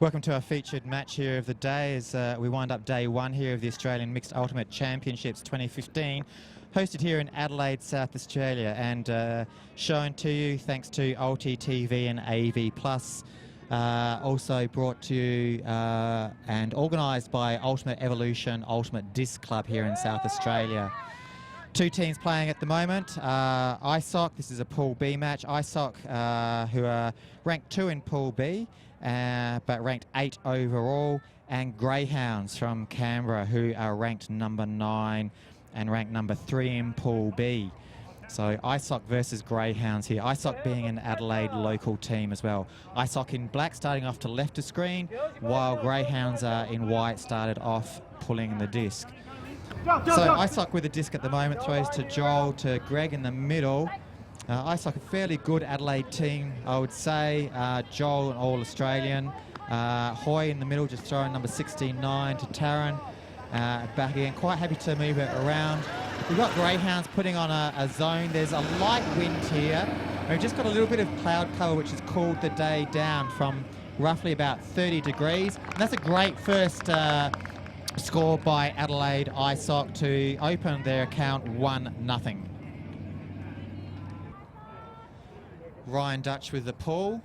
Welcome to our featured match here of the day as we wind up day one here of the Australian Mixed Ultimate Championships 2015, hosted here in Adelaide, South Australia, and shown to you thanks to ULTI.TV and AV+. Also brought to you and organised by Ultimate Evolution Ultimate Disc Club here in South Australia. Two teams playing at the moment. Eyesock, this is a Pool B match. Eyesock, who are ranked 2 in Pool B, but ranked 8 overall, and Greyhounds from Canberra, who are ranked number 9 and ranked number 3 in Pool B. So Eyesock versus Greyhounds here. Eyesock being an Adelaide local team as well. Eyesock in black starting off to left of screen, while Greyhounds are in white started off pulling the disc. So Eyesock with the disc at the moment, throws to Joel, to Greg in the middle. Eyesock a fairly good Adelaide team, I would say. Joel, an All-Australian. Hoy in the middle, just throwing number 69 to Taryn. Back again, quite happy to move it around. We've got Greyhounds putting on a zone. There's a light wind here. We've just got a little bit of cloud cover, which has cooled the day down from roughly about 30 degrees. And that's a great first score by Adelaide Eyesock to open their account 1-0. Ryan Dutch with the pull,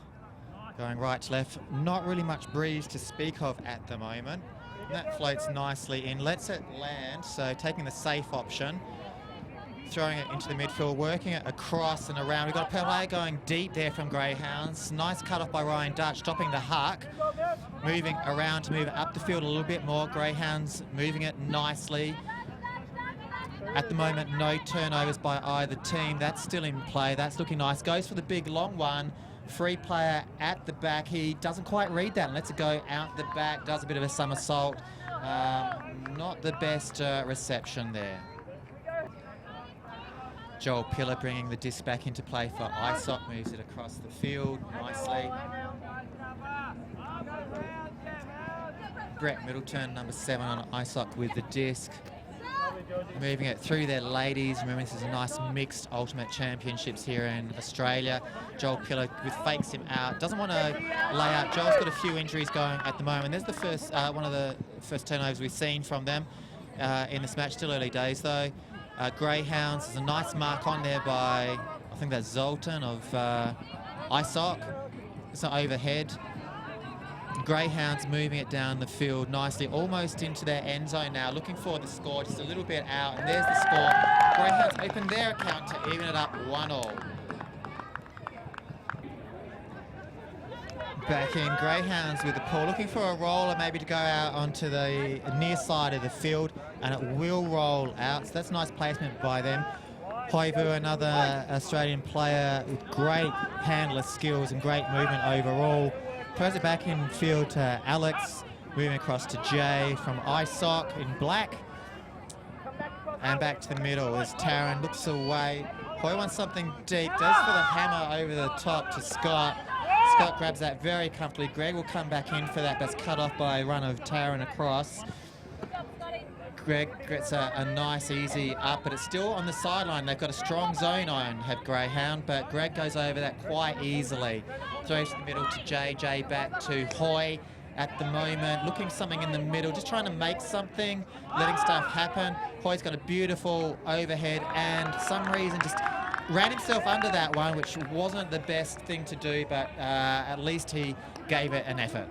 going right to left. Not really much breeze to speak of at the moment. And that floats nicely in, lets it land, so taking the safe option, throwing it into the midfield, working it across and around. We've got a player going deep there from Greyhounds. Nice cut off by Ryan Dutch, stopping the huck, moving around to move it up the field a little bit more. Greyhounds moving it nicely. At the moment, no turnovers by either team. That's still in play. That's looking nice. Goes for the big long one. Free player at the back. He doesn't quite read that and lets it go out the back. Does a bit of a somersault. Not the best reception there. Joel Pillar bringing the disc back into play for Eyesock. Moves it across the field nicely. Brett Middleton, number 7 on Eyesock with the disc. Moving it through their ladies. Remember, this is a nice mixed Ultimate Championships here in Australia. Joel Pillar fakes him out. Doesn't want to lay out. Joel's got a few injuries going at the moment. There's the first, one of the first turnovers we've seen from them in this match. Still early days though. Greyhounds, there's a nice mark on there by, I think that's Zoltan of Eyesock. It's an overhead. Greyhounds moving it down the field nicely, almost into their end zone now, looking for the score, just a little bit out, and there's the score. Greyhounds open their account to even it up 1-all. Back in, Greyhounds with the pull, looking for a roller maybe to go out onto the near side of the field, and it will roll out, so that's nice placement by them. Hoivu, another Australian player with great handler skills and great movement overall. Throws it back in field to Alex, moving across to Jay from Eyesock in black. And back to the middle as Taryn looks away. Hoy wants something deep, goes for the hammer over the top to Scott. Scott grabs that very comfortably. Greg will come back in for that, but it's cut off by a run of Taryn across. Greg gets a nice easy up, but it's still on the sideline. They've got a strong zone on, have Greyhound, but Greg goes over that quite easily. Throws to the middle to Jay, Jay back to Hoy at the moment, looking something in the middle, just trying to make something, letting stuff happen. Hoy's got a beautiful overhead and for some reason just ran himself under that one, which wasn't the best thing to do, but at least he gave it an effort.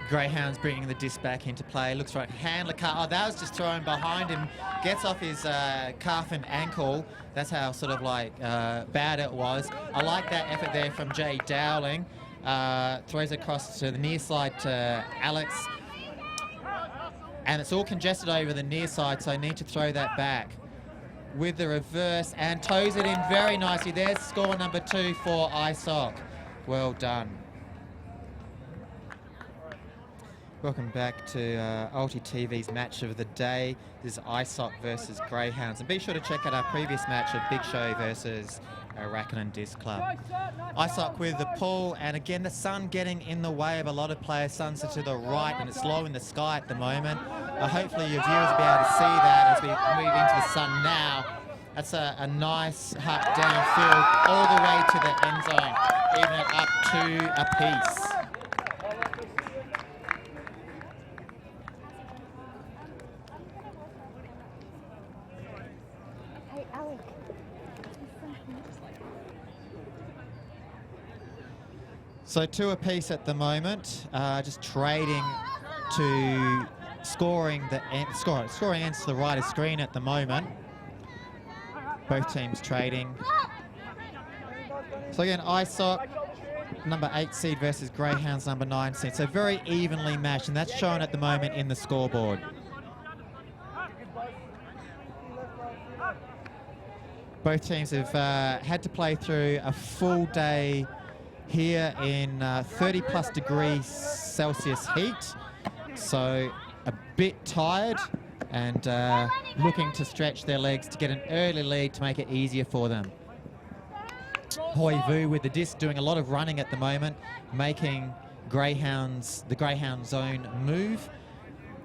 Greyhounds bringing the disc back into play. Looks like handler cut. Oh, that was just thrown behind him. Gets off his calf and ankle. That's how sort of like bad it was. I like that effort there from Jay Dowling. Throws across to the near side to Alex. And it's all congested over the near side, so I need to throw that back. With the reverse and toes it in very nicely. There's score number 2 for Eyesock. Well done. Welcome back to ULTI.TV's match of the day. This is Eyesock versus Greyhounds. And be sure to check out our previous match of Big Show versus Rackingham Disc Club. Eyesock with the pull, and again the sun getting in the way of a lot of players. Sun's to the right and it's low in the sky at the moment. Hopefully your viewers will be able to see that as we move into the sun now. That's a nice huck downfield all the way to the end zone, even it up 2 apiece. So 2 apiece at the moment, just trading to scoring ends to the right of screen at the moment. Both teams trading. So again, Eyesock, number 8 seed versus Greyhounds, number 9 seed. So very evenly matched, and that's shown at the moment in the scoreboard. Both teams have had to play through a full day here in 30 plus degrees Celsius heat. So a bit tired and looking to stretch their legs to get an early lead to make it easier for them. Hoi Vu with the disc doing a lot of running at the moment, making the Greyhound zone move,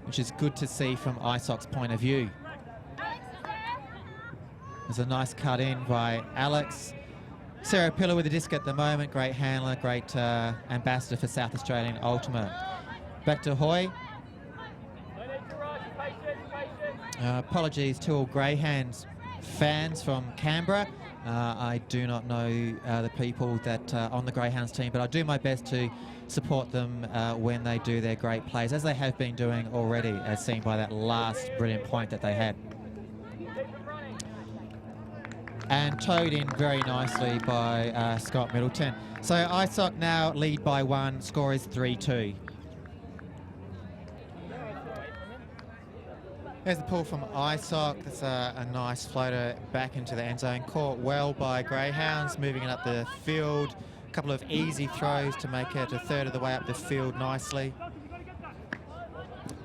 which is good to see from Eyesock's point of view. There's a nice cut in by Alex. Sarah Pillar with the disc at the moment, great handler, great ambassador for South Australian Ultimate. Back to Hoi. Apologies to all Greyhounds fans from Canberra. I do not know the people that on the Greyhounds team, but I do my best to support them when they do their great plays, as they have been doing already, as seen by that last brilliant point that they had. And towed in very nicely by Scott Middleton. So Eyesock now lead by 1, score is 3-2. There's the pull from Eyesock. That's a nice floater back into the end zone. Caught well by Greyhounds, moving it up the field. A couple of easy throws to make it a third of the way up the field nicely.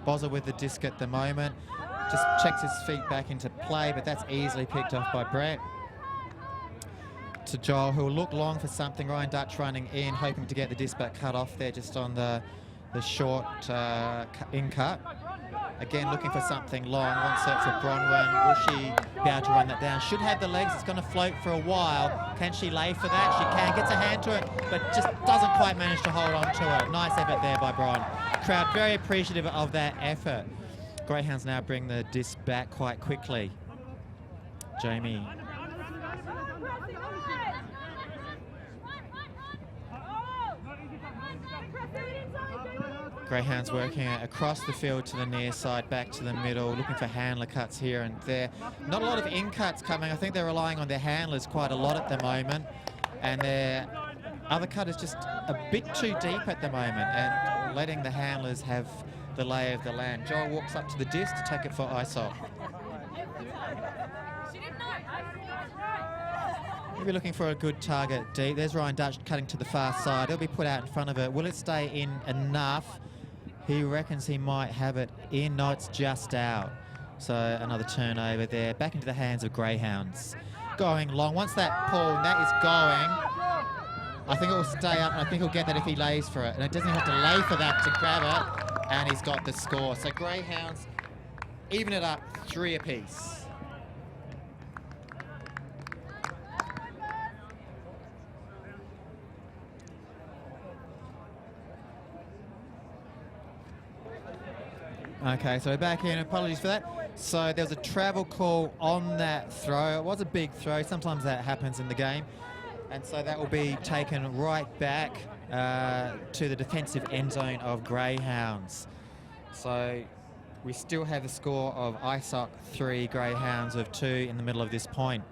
Bozza with the disc at the moment. Just checks his feet back into play, but that's easily picked off by Brett. To Joel, who will look long for something. Ryan Dutch running in, hoping to get the disc back cut off there just on the short in cut. Again, looking for something long. One search for Bronwyn. Will she be able to run that down? Should have the legs. It's going to float for a while. Can she lay for that? She can. Gets a hand to it, but just doesn't quite manage to hold on to it. Nice effort there by Bron. Crowd very appreciative of that effort. Greyhounds now bring the disc back quite quickly. Jamie. Greyhounds working across the field to the near side, back to the middle, looking for handler cuts here and there. Not a lot of in cuts coming. I think they're relying on their handlers quite a lot at the moment. And their other cut is just a bit too deep at the moment and letting the handlers have the lay of the land. Joel walks up to the disc to take it for Eyesock. Maybe looking for a good target deep. There's Ryan Dutch cutting to the far side. It'll be put out in front of it. Will it stay in enough? He reckons he might have it in. No, it's just out. So another turnover there. Back into the hands of Greyhounds. Going long. Once that pull, that is going. I think it will stay up, and I think he'll get that if he lays for it. And it doesn't have to lay for that to grab it. And he's got the score. So Greyhounds even it up 3 apiece. Okay, so we're back in. Apologies for that. So there was a travel call on that throw. It was a big throw. Sometimes that happens in the game. And so that will be taken right back to the defensive end zone of Greyhounds. So we still have the score of Eyesock 3, Greyhounds of 2 in the middle of this point.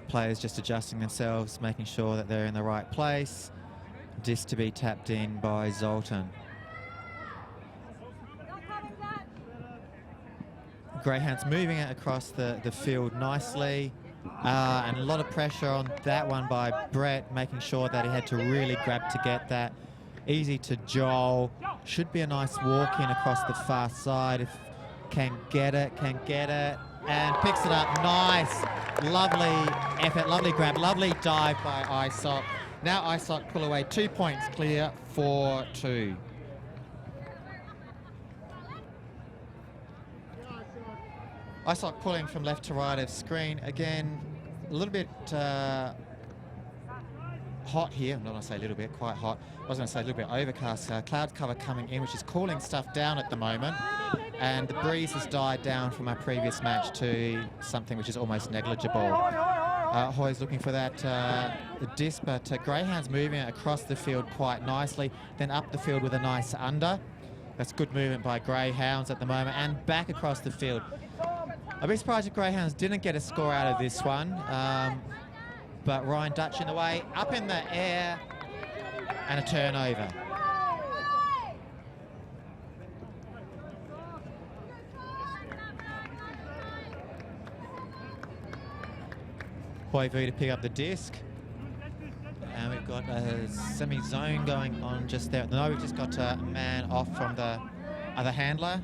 Players just adjusting themselves, making sure that they're in the right place. Disc to be tapped in by Zoltan. Greyhounds moving it across the field nicely. And a lot of pressure on that one by Brett, making sure that he had to really grab to get that. Easy to Joel. Should be a nice walk in across the far side. If can get it. And picks it up. Nice. Lovely effort, lovely grab, lovely dive by Eyesock. Now Eyesock pull away 2 points clear, 4-2. Eyesock pulling from left to right of screen. Again, a little bit hot here. I'm not going to say a little bit, quite hot. I was going to say a little bit overcast. Cloud cover coming in, which is cooling stuff down at the moment. And the breeze has died down from our previous match to something which is almost negligible. Hoy's looking for that disc, but Greyhounds moving it across the field quite nicely, then up the field with a nice under. That's good movement by Greyhounds at the moment, and back across the field. I'd be surprised if Greyhounds didn't get a score out of this one, but Ryan Dutch in the way, up in the air, and a turnover. Hoivu to pick up the disc. And we've got a semi-zone going on just there. No, we've just got a man off from the other handler.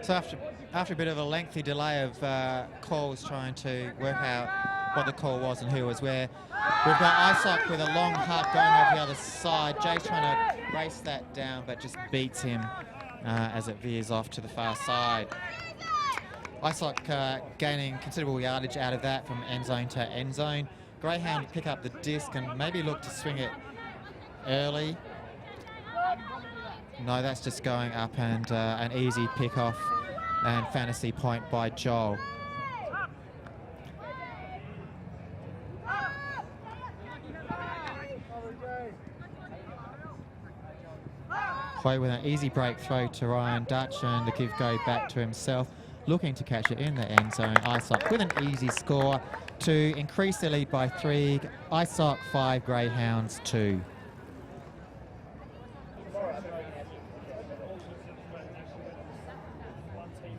So after a bit of a lengthy delay of calls trying to work out what the call was and who was where, we've got Eyesock with a long huck going over the other side. Jay's trying to race that down, but just beats him as it veers off to the far side. Eyesock gaining considerable yardage out of that from end zone to end zone. Greyhound pick up the disc and maybe look to swing it early. No, that's just going up, and an easy pick off and fantasy point by Joel. Hoy with an easy break throw to Ryan Dutch, and the give go back to himself, looking to catch it in the end zone. Eyesock with an easy score to increase the lead by 3. Eyesock 5, Greyhounds 2.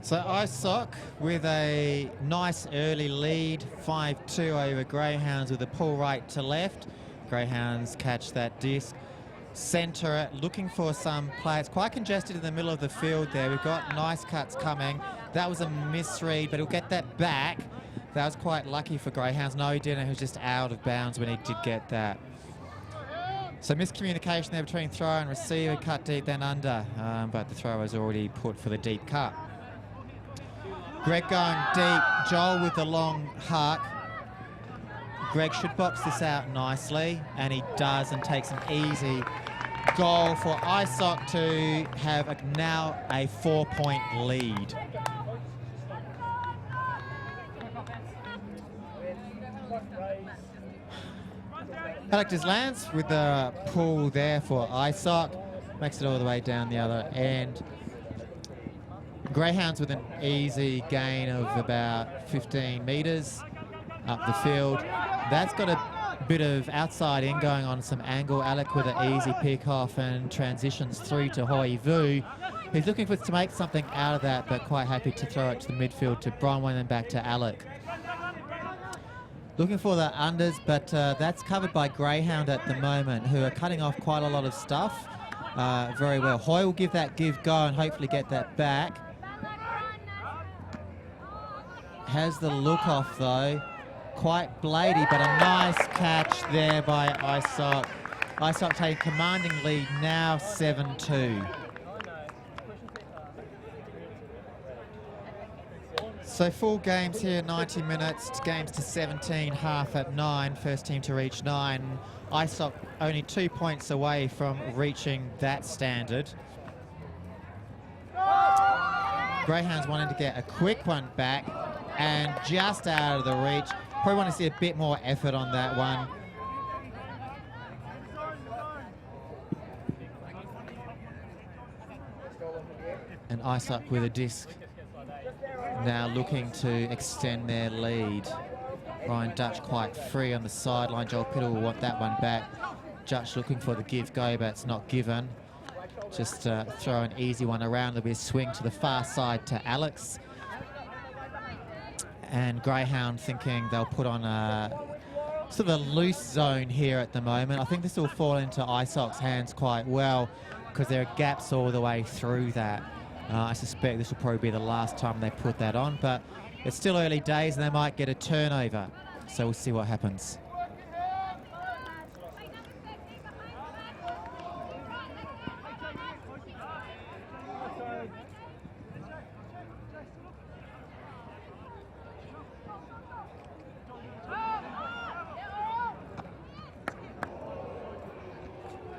So Eyesock with a nice early lead, 5-2 over Greyhounds with a pull right to left. Greyhounds catch that disc, centre it, looking for some play. It's quite congested in the middle of the field there. We've got nice cuts coming. That was a misread, but he'll get that back. That was quite lucky for Greyhounds. No, he didn't. He was just out of bounds when he did get that. So miscommunication there between thrower and receiver, cut deep then under, but the thrower was already put for the deep cut. Greg going deep, Joel with the long huck. Greg should box this out nicely, and he does, and takes an easy goal for Eyesock to have now a 4-point lead. Collectors lands with the pull there for Eyesock, makes it all the way down the other end. Greyhounds with an easy gain of about 15 metres up the field. That's got a bit of outside in going on, some angle. Alec with an easy pick off and transitions through to Hoivu. He's looking to make something out of that, but quite happy to throw it to the midfield to Bronwyn and back to Alec. Looking for the unders, but that's covered by Greyhound at the moment, who are cutting off quite a lot of stuff very well. Hoy will give that give go and hopefully get that back. Has the look off though. Quite blady, but a nice catch there by Eyesock. Eyesock taking commanding lead now, 7-2. So full games here, 90 minutes, games to 17, half at 9, first team to reach 9. Eyesock only 2 points away from reaching that standard. Greyhounds wanting to get a quick one back and just out of the reach. Probably want to see a bit more effort on that one. And Eyesock with a disc now looking to extend their lead. Ryan Dutch quite free on the sideline. Joel Piddle will want that one back. Judge looking for the give-go, but it's not given. Just throw an easy one around. There'll be a swing to the far side to Alex. And Greyhound thinking they'll put on a sort of a loose zone here at the moment. I think this will fall into Eyesock's hands quite well because there are gaps all the way through that. I suspect this will probably be the last time they put that on, but it's still early days and they might get a turnover. So we'll see what happens.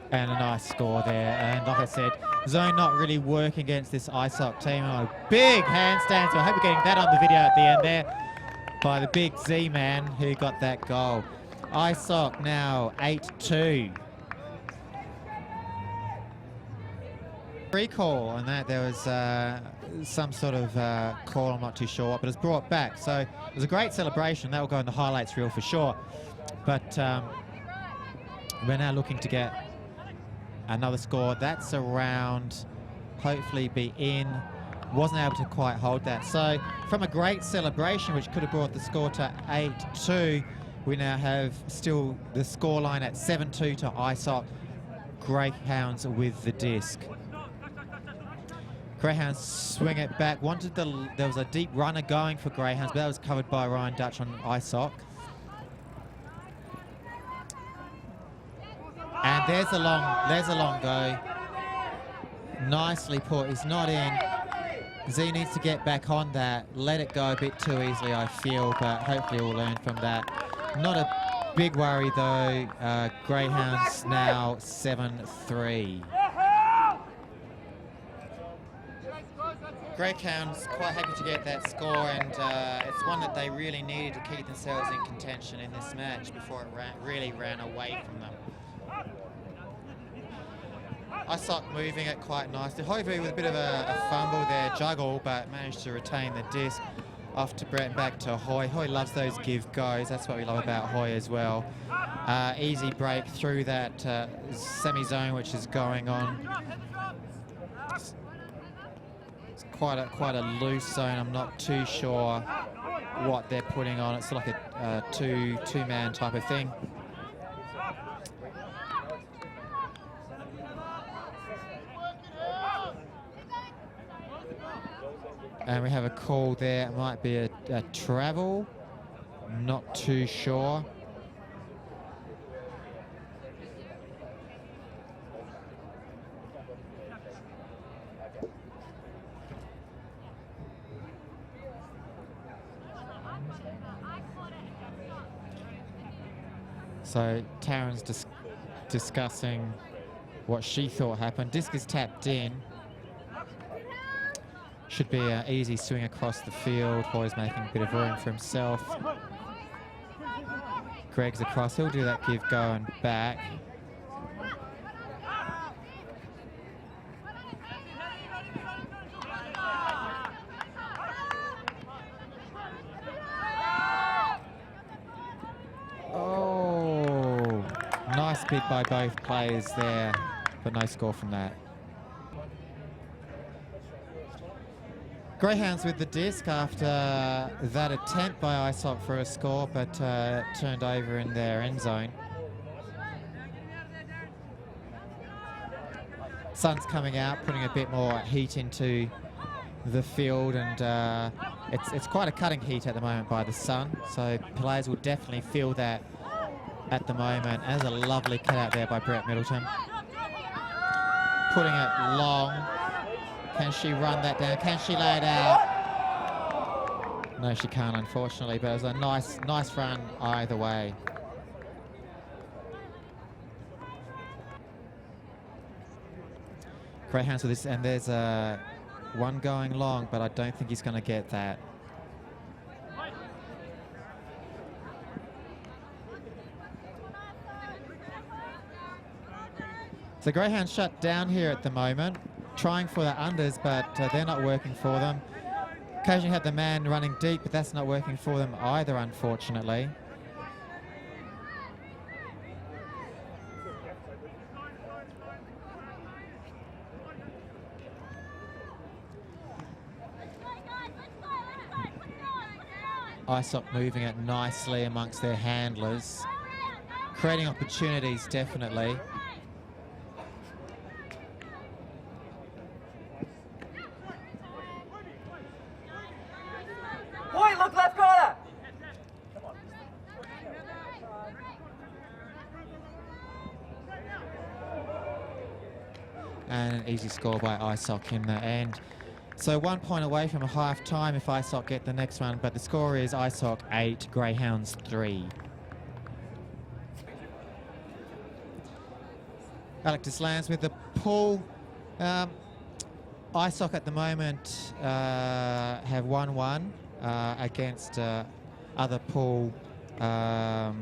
And a nice score there. And like I said, zone not really working against this Eyesock team. Oh, big handstand. So I hope you're getting that on the video at the end there by the big Z-man who got that goal. Eyesock now 8-2. Recall on that. There was some sort of call, I'm not too sure what, but it's brought back. So it was a great celebration. That will go in the highlights reel for sure. But we're now looking to get another score. That's around, hopefully be in. Wasn't able to quite hold that. So from a great celebration, which could have brought the score to 8-2, we now have still the scoreline at 7-2 to Eyesock. Greyhounds with the disc. Greyhounds swing it back. There was a deep runner going for Greyhounds, but that was covered by Ryan Dutch on Eyesock. And there's a long go. Nicely put. He's not in. Z needs to get back on that. Let it go a bit too easily, I feel, but hopefully we'll learn from that. Not a big worry though. Greyhounds now 7-3. Greyhounds quite happy to get that score, and it's one that they really needed to keep themselves in contention in this match before it really ran away from them. Eyesock moving it quite nicely. Hovey with a bit of a fumble there, juggle, but managed to retain the disc. Off to Brett and back to Hoy. Hoy loves those give-goes. That's what we love about Hoy as well. Easy break through that semi-zone which is going on. It's quite a loose zone. I'm not too sure what they're putting on. It's like a two-man type of thing. And we have a call there. It might be a travel. Not too sure. So Taryn's discussing what she thought happened. Disc is tapped in. Should be an easy swing across the field. Hoy's making a bit of room for himself. Greg's across. He'll do that give, go, and back. Oh, nice bid by both players there, but no score from that. Greyhounds with the disc after that attempt by Eyesock for a score, but turned over in their end zone. Sun's coming out, putting a bit more heat into the field, and it's quite a cutting heat at the moment by the sun, so players will definitely feel that at the moment. There's a lovely cut out there by Brett Middleton. Putting it long. Can she run that down? Can she lay it out? No, she can't, unfortunately, but it was a nice run either way. Greyhounds with this, and there's one going long, but I don't think he's going to get that. So Greyhounds shut down here at the moment, trying for the unders, but they're not working for them. Occasionally have the man running deep, but that's not working for them either, unfortunately. Eyesock moving it nicely amongst their handlers, creating opportunities definitely. Boy, look left corner! And an easy score by Eyesock in the end. So 1 point away from a half time if Eyesock get the next one, but the score is Eyesock 8, Greyhounds 3. Alex lands with the pull. Eyesock at the moment have 1-1 against other pool Pie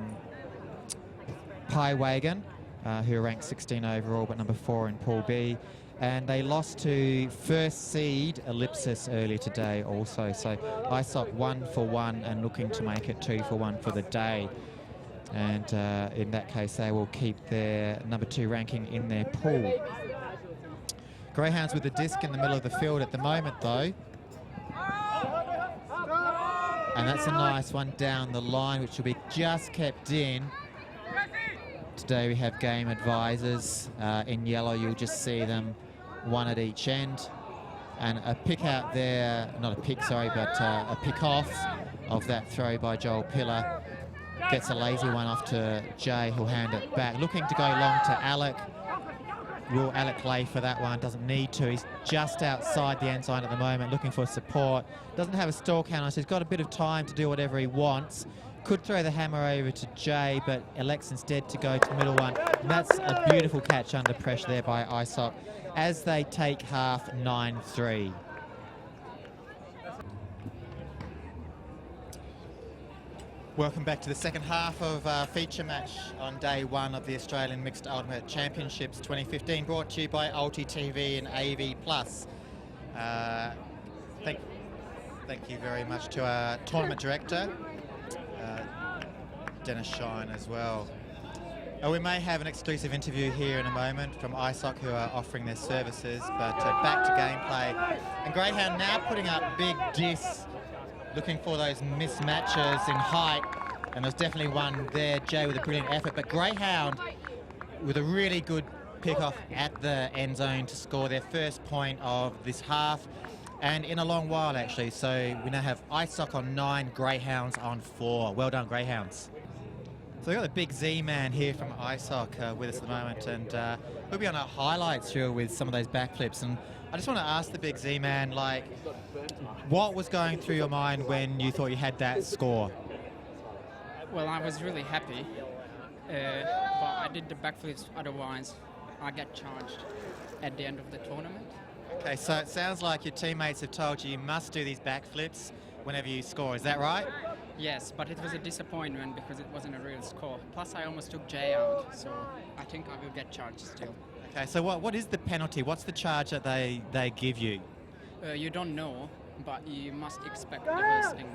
Wagon, who are ranked 16 overall but number 4 in Pool B. And they lost to first seed Ellipsis earlier today also. So Eyesock 1-for-1 and looking to make it 2-for-1 for the day. And in that case, they will keep their number 2 ranking in their pool. Greyhounds with the disc in the middle of the field at the moment though. And that's a nice one down the line, which will be just kept in. Today we have game advisors. In yellow, you'll just see them, one at each end. And a pick out there, not a pick, sorry, but a pick off of that throw by Joel Pillar. Gets a lazy one off to Jay, who'll hand it back. Looking to go long to Alec. Will Alec lay for that one? Doesn't need to. He's just outside the end zone at the moment, looking for support. Doesn't have a stall counter, so he's got a bit of time to do whatever he wants. Could throw the hammer over to Jay, but elects instead to go to the middle one. And that's a beautiful catch under pressure there by Eyesock as they take half 9-3. Welcome back to the second half of our feature match on day 1 of the Australian Mixed Ultimate Championships 2015, brought to you by ULTI.TV and AV+. Thank you very much to our tournament director, Dennis Shine as well. We may have an exclusive interview here in a moment from Eyesock, who are offering their services, but back to gameplay. And Greyhound now putting up big discs, looking for those mismatches in height, and there's definitely one there. Jay with a brilliant effort, but Greyhound with a really good pick-off at the end zone to score their first point of this half, and in a long while actually. So we now have Eyesock on 9, Greyhounds on 4. Well done, Greyhounds. So we've got the big Z-man here from Eyesock with us at the moment, and we'll be on a highlights reel with some of those backflips. And I just want to ask the big Z-man, like, what was going through your mind when you thought you had that score? Well, I was really happy, but I did the backflips, otherwise I get charged at the end of the tournament. Okay, so it sounds like your teammates have told you you must do these backflips whenever you score, is that right? Yes, but it was a disappointment because it wasn't a real score. Plus I almost took Jay out, so I think I will get charged still. Okay, so what is the penalty? What's the charge that they give you? You don't know, but you must expect the worst thing.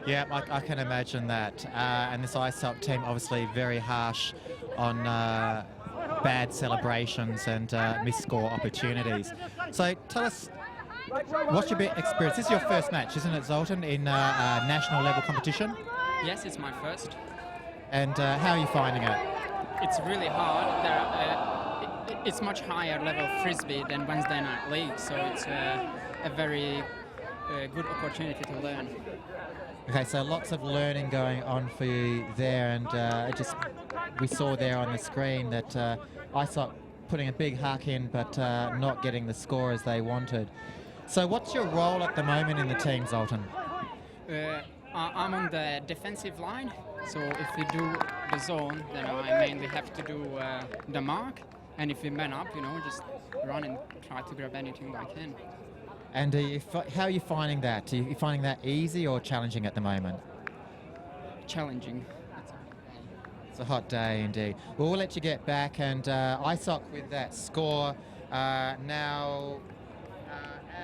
Yeah, I can imagine that. And this Eyesock team obviously very harsh on bad celebrations and missed score opportunities. So tell us, what's your experience? This is your first match, isn't it, Zoltan, in national level competition? Yes, it's my first. And how are you finding it? It's really hard. It's much higher level Frisbee than Wednesday Night League, so it's a very good opportunity to learn. Okay, so lots of learning going on for you there, and we saw there on the screen that Eyesock putting a big huck in, but not getting the score as they wanted. So what's your role at the moment in the team, Zoltan? I'm on the defensive line, so if we do the zone, then I mainly have to do the mark, and if we man up, just run and try to grab anything I can. And how are you finding that? Are you finding that easy or challenging at the moment? Challenging. It's a hot day indeed. Well, we'll let you get back, and Eyesock with that score now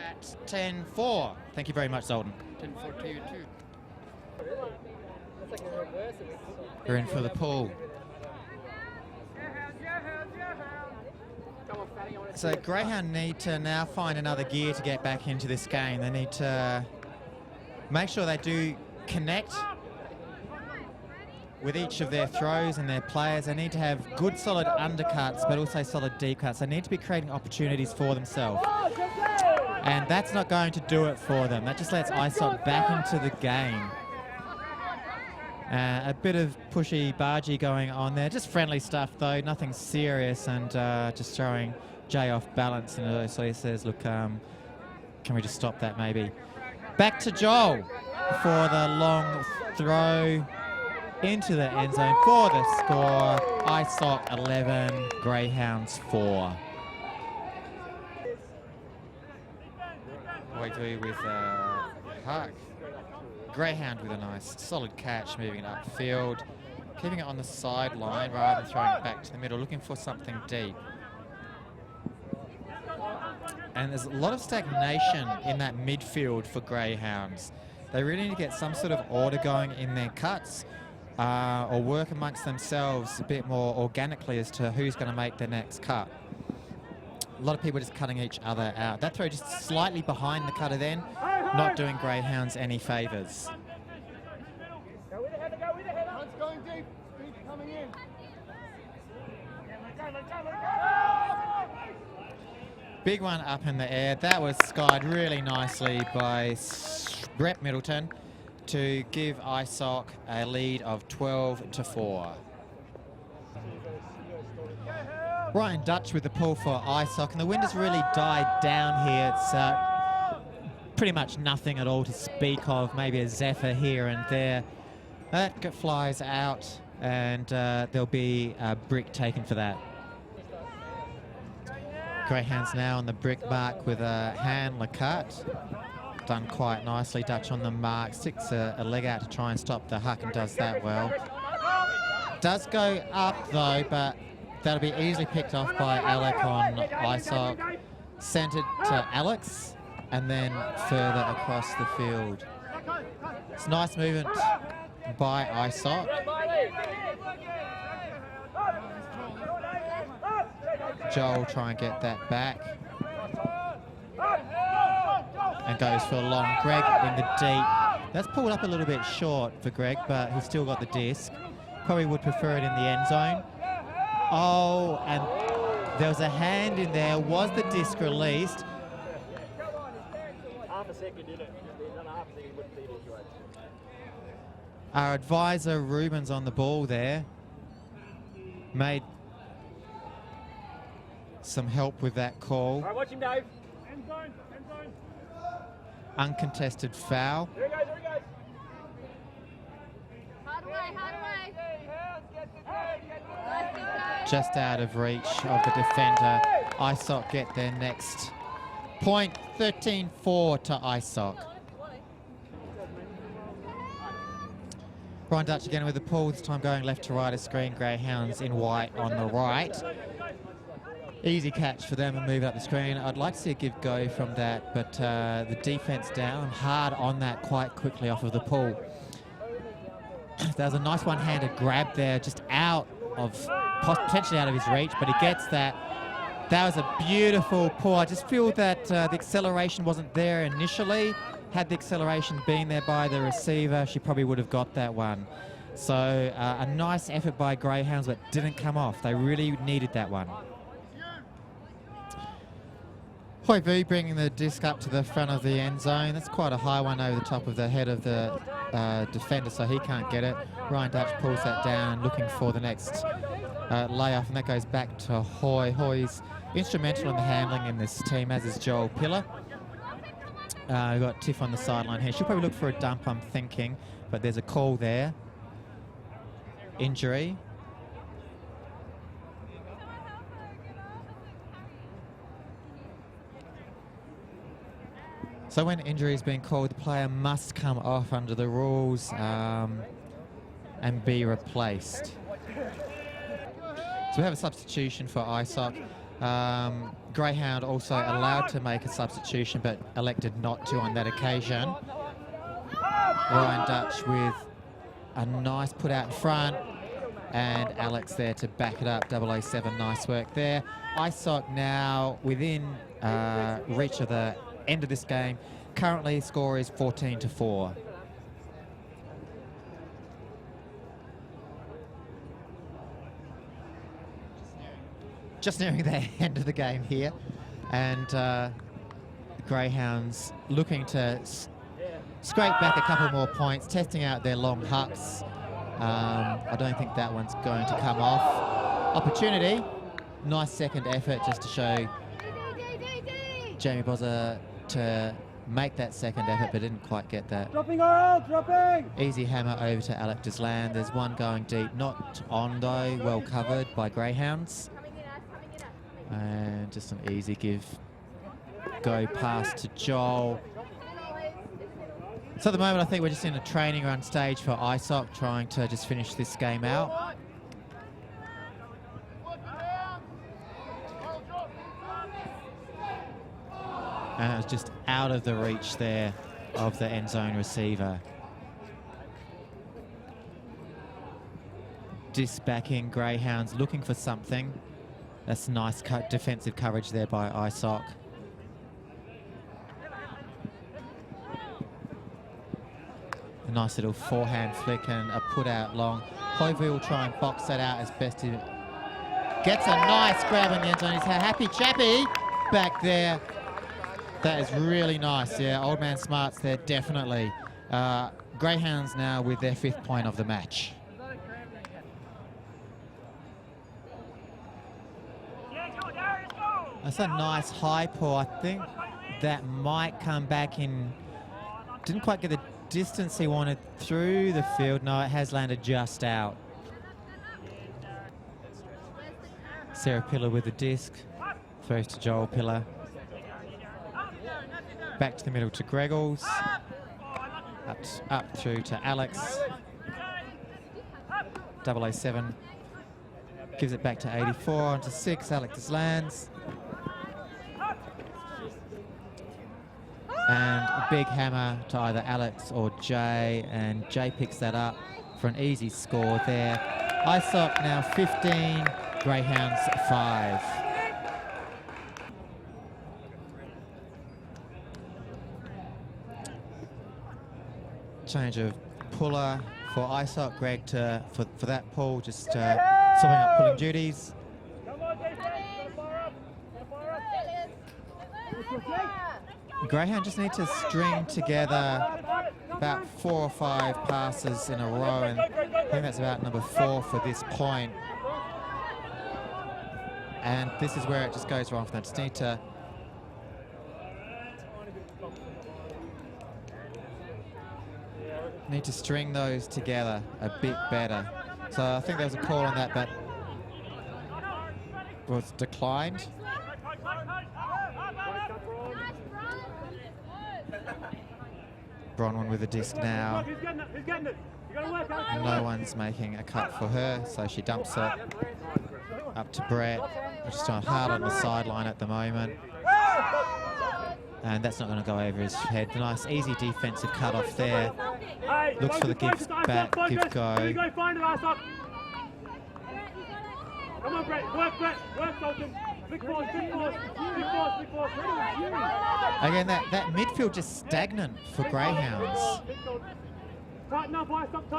at 10-4. Thank you very much, Zoltan. 10-4 to you too. We're in for the pool. So Greyhound need to now find another gear to get back into this game. They need to make sure they do connect with each of their throws and their players. They need to have good solid undercuts, but also solid deep cuts. They need to be creating opportunities for themselves. And that's not going to do it for them. That just lets Eyesock back into the game. A bit of pushy-bargy going on there. Just friendly stuff, though. Nothing serious, and just throwing Jay off balance. And so he says, look, can we just stop that, maybe? Back to Joel for the long throw into the end zone for the score. Eyesock 11, Greyhounds 4. What do we do with Huck? Greyhound with a nice solid catch, moving it upfield, keeping it on the sideline rather than throwing it back to the middle, looking for something deep. And there's a lot of stagnation in that midfield for Greyhounds. They really need to get some sort of order going in their cuts or work amongst themselves a bit more organically as to who's going to make the next cut. A lot of people just cutting each other out. That throw just slightly behind the cutter then, not doing Greyhounds any favours. Go with the header. One's going deep. Deep coming in. Big one up in the air. That was skied really nicely by Brett Middleton to give Eyesock a lead of 12-4. Ryan Dutch with the pull for Eyesock, and the wind has really died down here. It's pretty much nothing at all to speak of, maybe a zephyr here and there. That flies out, and there'll be a brick taken for that. Greyhounds now on the brick mark with a handler cut. Done quite nicely. Dutch on the mark, sticks a leg out to try and stop the Huck and does that well. Does go up though, but that'll be easily picked off by Alec on Eyesock. Centered to Alex and then further across the field. It's nice movement by Eyesock. Joel try and get that back. And goes for a long. Greg in the deep. That's pulled up a little bit short for Greg, but he's still got the disc. Probably would prefer it in the end zone. Oh, and there was a hand in there. Was the disc released? Half a second, did it? Another half a second wouldn't be it anyway. Our advisor, Ruben's on the ball there. Made some help with that call. All right, watch him, Dave. End zone. Uncontested foul. There he goes. Hard away. Just out of reach of the defender. Eyesock get their next point. 13-4 to Eyesock. Brian Dutch again with the pull, this time going left to right of screen. Greyhounds in white on the right. Easy catch for them and move up the screen. I'd like to see a give go from that, but the defense down hard on that quite quickly off of the pull. There was a nice one-handed grab there, just out of, potentially out of his reach, but he gets that. That was a beautiful pull. I just feel that the acceleration wasn't there initially. Had the acceleration been there by the receiver, she probably would have got that one. So a nice effort by Greyhounds, but didn't come off. They really needed that one. Hoi V bringing the disc up to the front of the end zone. That's quite a high one over the top of the head of the defender, so he can't get it. Ryan Dutch pulls that down, looking for the next layoff, and that goes back to Hoi. Hoi's instrumental in the handling in this team, as is Joel Pillar. We've got Tiff on the sideline here. She'll probably look for a dump, I'm thinking, but there's a call there. Injury. So when injury is being called, the player must come off under the rules and be replaced. So we have a substitution for Eyesock. Greyhound also allowed to make a substitution, but elected not to on that occasion. Ryan Dutch with a nice put out in front, and Alex there to back it up. 007, nice work there. Eyesock now within reach of the end of this game. Currently, score is 14-4. just nearing the end of the game here, and the Greyhounds looking to scrape back a couple more points, testing out their long hucks. I don't think that one's going to come off. Opportunity, nice second effort just to show Jamie Bozza to make that second effort, but didn't quite get that. Dropping oil, dropping! Easy hammer over to Alec Deslan. There's one going deep, not on though, well covered by Greyhounds. And just an easy go pass to Joel. So at the moment, I think we're just in a training run stage for Eyesock, trying to just finish this game out. And it was just out of the reach there of the end zone receiver. Disc backing, Greyhounds looking for something. That's nice defensive coverage there by Eyesock. A nice little forehand flick and a put out long. Hovey will try and box that out as best he gets. A nice grab in the end zone. He's a happy chappy back there. That is really nice, yeah. Old man smarts there, definitely. Greyhounds now with their 5th point of the match. That's a nice high pull. I think that might come back in. Didn't quite get the distance he wanted through the field. No, it has landed just out. Sarah Pillar with the disc. Throws to Joel Pillar. Back to the middle to Greggles. Up through to Alex. 007 gives it back to 84, onto 6, Alex Deslands. And a big hammer to either Alex or Jay, and Jay picks that up for an easy score there. Eyesock now 15, Greyhounds 5. Change of puller for Eyesock. Greg for that pull, just swapping up pulling duties. Greyhound just need to string together about 4 or 5 passes in a row, and I think that's about number 4 for this point. And this is where it just goes wrong for them. Just need to string those together a bit better. So I think there was a call on that, but was declined. Bronwyn with the disc now. No one's making a cut for her, so she dumps it up to Brett, which is trying hard on the sideline at the moment. And that's not going to go over his head. Nice, easy defensive cut off there. Looks for the give back, give go. Come on, Brett. Work, Dalton. Big force. Again, that midfield just stagnant for Greyhounds.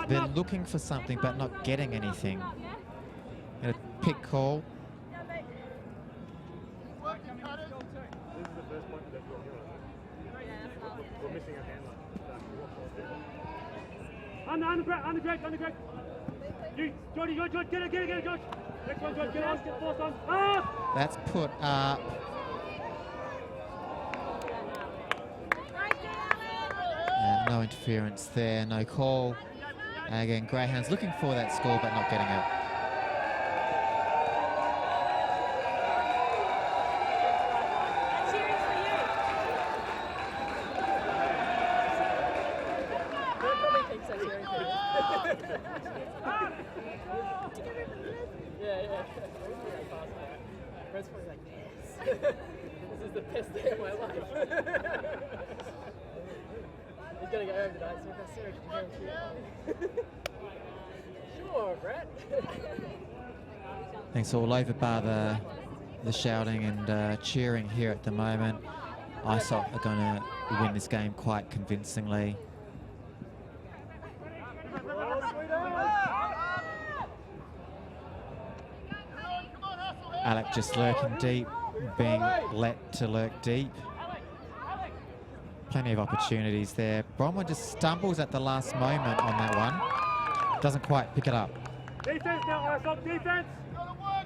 They're looking for something but not getting anything. A pick call. Under Greg. You, George, get it, George. Next one, George, get force on. Ah! That's put up. And no interference there, no call. And again, Greyhounds looking for that score but not getting it. Brett's probably like, yes. This is the best day of my life. He's gonna go home tonight, so if Sarah can go and Sure, Brett. Thanks all over bar the shouting and cheering here at the moment. Eyesock are going to win this game quite convincingly. Alec just lurking deep, being let to lurk deep. Plenty of opportunities there. Bronwyn just stumbles at the last moment on that one. Doesn't quite pick it up. Defense now, Eyesock, defense!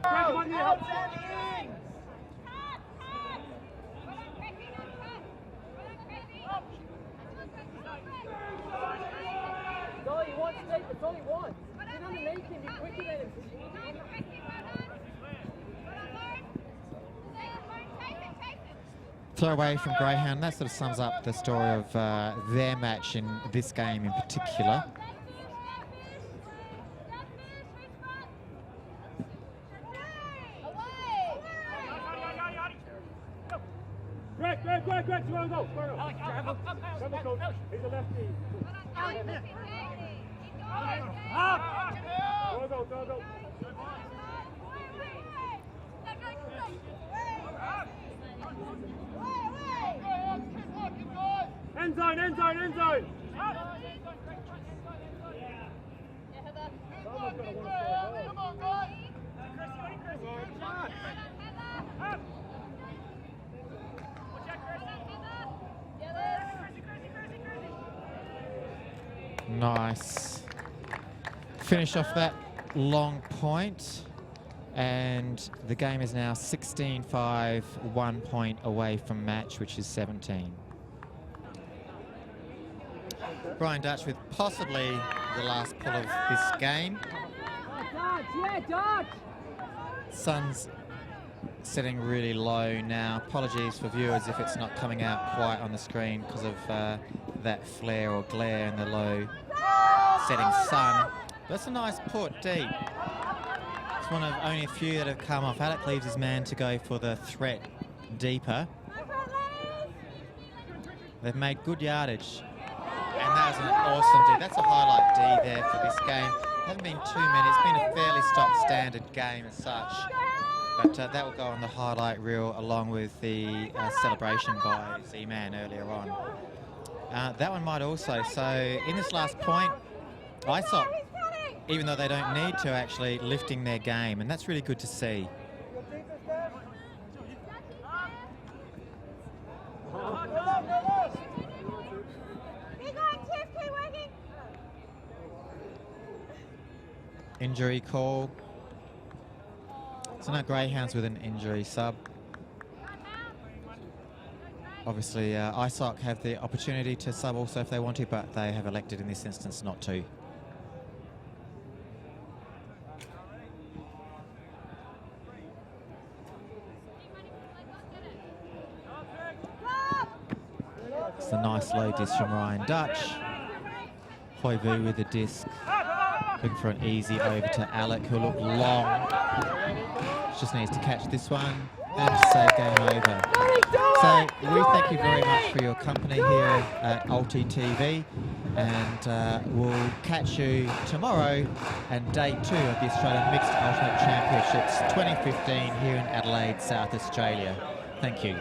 Grab him on your help. That's all he wants, Steve. That's all he wants. Get underneath him. You're quicker than him. Throw away from Greyhound. That sort of sums up the story of their match in this game in particular. Greg, you want to go? Travel, coach. He's a lefty. Go. End zone. Nice. Finish off that long point, and the game is now 16-5, 1 point away from match, which is 17. Brian Dutch with possibly the last pull of this game. Sun's setting really low now. Apologies for viewers if it's not coming out quite on the screen because of that flare or glare in the low setting sun. That's a nice put deep. It's one of only a few that have come off. Alec leaves his man to go for the threat deeper. They've made good yardage. And that was an awesome D. That's a highlight D there for this game. Hasn't been too many. It's been a fairly stock standard game as such. But that will go on the highlight reel along with the celebration by Z-Man earlier on. That one might also. So in this last point, Eyesock, even though they don't need to, actually lifting their game. And that's really good to see. Injury call. So now Greyhounds with an injury sub. Obviously, Eyesock have the opportunity to sub also if they want to, but they have elected in this instance not to. It's a nice low disc from Ryan Dutch. Hoivu with the disc. Looking for an easy over to Alec, who'll look long. Just needs to catch this one and say game over. So we thank you very much for your company here at ULTI.TV, and we'll catch you tomorrow and day 2 of the Australian Mixed Ultimate Championships 2015 here in Adelaide, South Australia. Thank you.